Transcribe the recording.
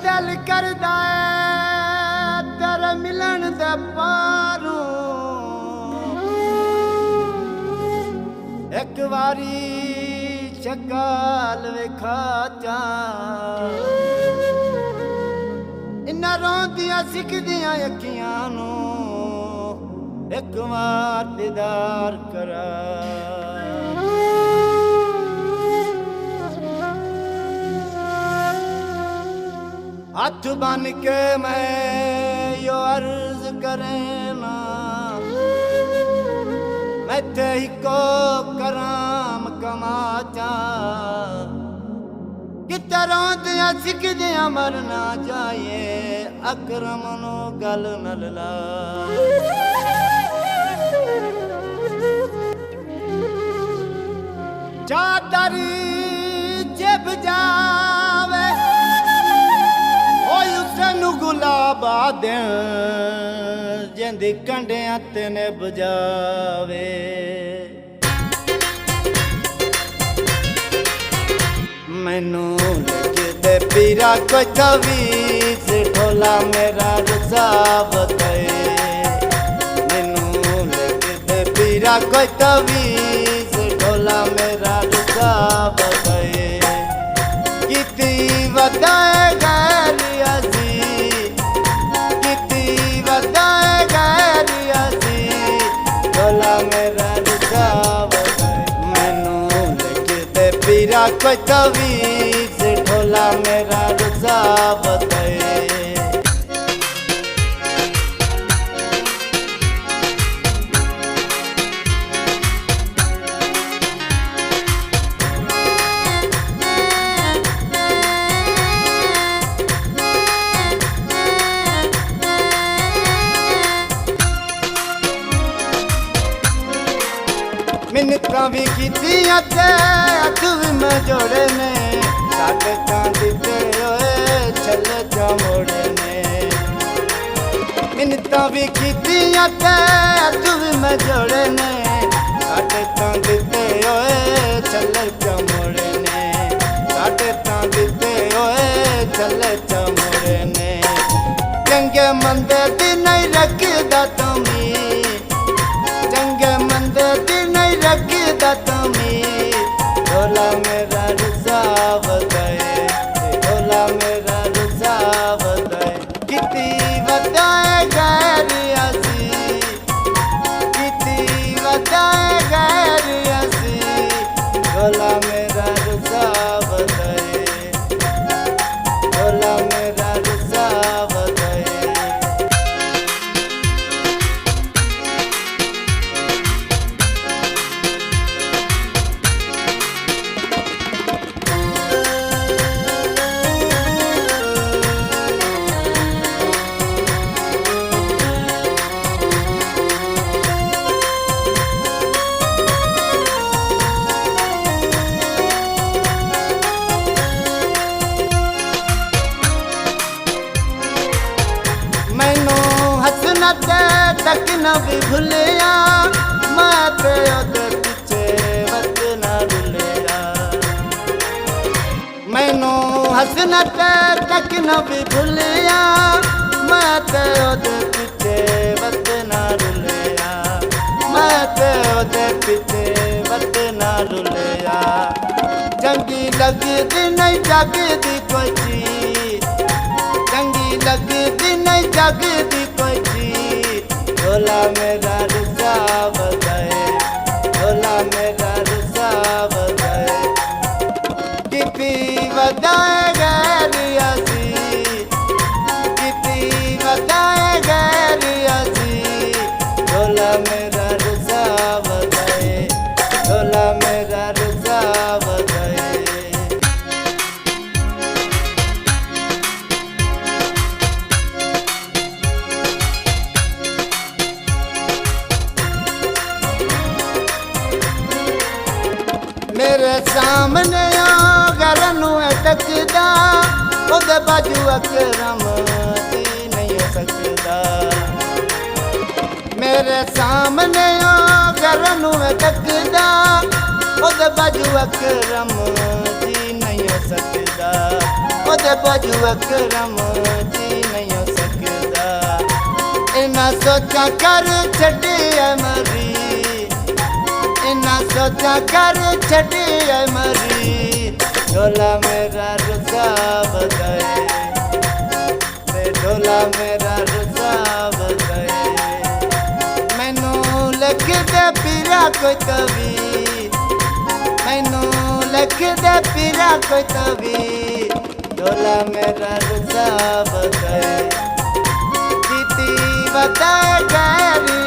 दिल करदा तेरे मिलन दे पारों एक बारी शक्ल वेखा चा इन्ना रोंदियां सिकदियां अखियां नूं एक बार दीदार करा हाथ बन के मैं यो अर्ज करेना मैं तेही को कराम कमाचा कि तरह सिकदियां मरना जाए अकरम नो गल नलला चादरी जब जावे उसनू गुलाबा दे जिंदी कंडियां तेने बजावे मैनू लगदे पीरा कोई तवीज ढोला मेरा रजा बताए मैनू लगदे पीरा कोई तवीज ढोला मेरा रजा बताए किती वदाए पीरा कोई तवीज ढोला मेरा रजा बताए मिन्नतां भी कीतियां ते हथ भी मैं जोड़े ने साडे तां दिते होए चले जा मोड़े ने मिन्नतां भी कीतियां ते हथ भी मैं जोड़े ने साडे तां दिते होए चले जा मोड़े ने साडे तां दिते होए चले जा मोड़े ने चंगे मंदे दी नहीं रखदा तुमी चंगे मंदे दी रखदा तुमी ढोला मेरा रजा बताए ढोला मेरा रजा बताए किती वदाए गैर असी किती वदाए गैर असी ढोला मेरा रजा बताए ढोला मेरा रजा बताए तक न भी भूलिया मैं ते ओदे पिछे वत न रुलिया मैनू हसना तक न भी भूलिया मैं ते ओदे पिछे वत न रुलिया मैं ते ओदे पिछे वत न रुलिया चंगी लगदी नहीं जगदी कोई चीज चंगी लगदी नहीं जगदी कोई चीज ढोला मेरा रजा बताए ढोला मेरा रजा बताए किती वदाए गैर असी किती वदाए गैर असी ढोला मेरा रजा बताए ढोला मेरा रजा बताए मेरे सामने घर नू टकदा ओदे बाजू अकरम दी नहीं सकदा मेरे सामने घर नू टकदा ओदे बाजू अकरम दी नहीं सकदा ओदे बाजू अकरम जी नहीं हो सकदा इन्ना सोचा कर छड़ी है मरी इन्ना सोचा कर छड़ी है मरी ढोला मेरा रुसा बजाए ते ढोला मेरा रुसा बजाए मैनू लिख दे पीरा कोई तवी मैनू लिख दे पीरा कोई तवी ढोला मेरा रुसा बजाए जीती बताए गैरी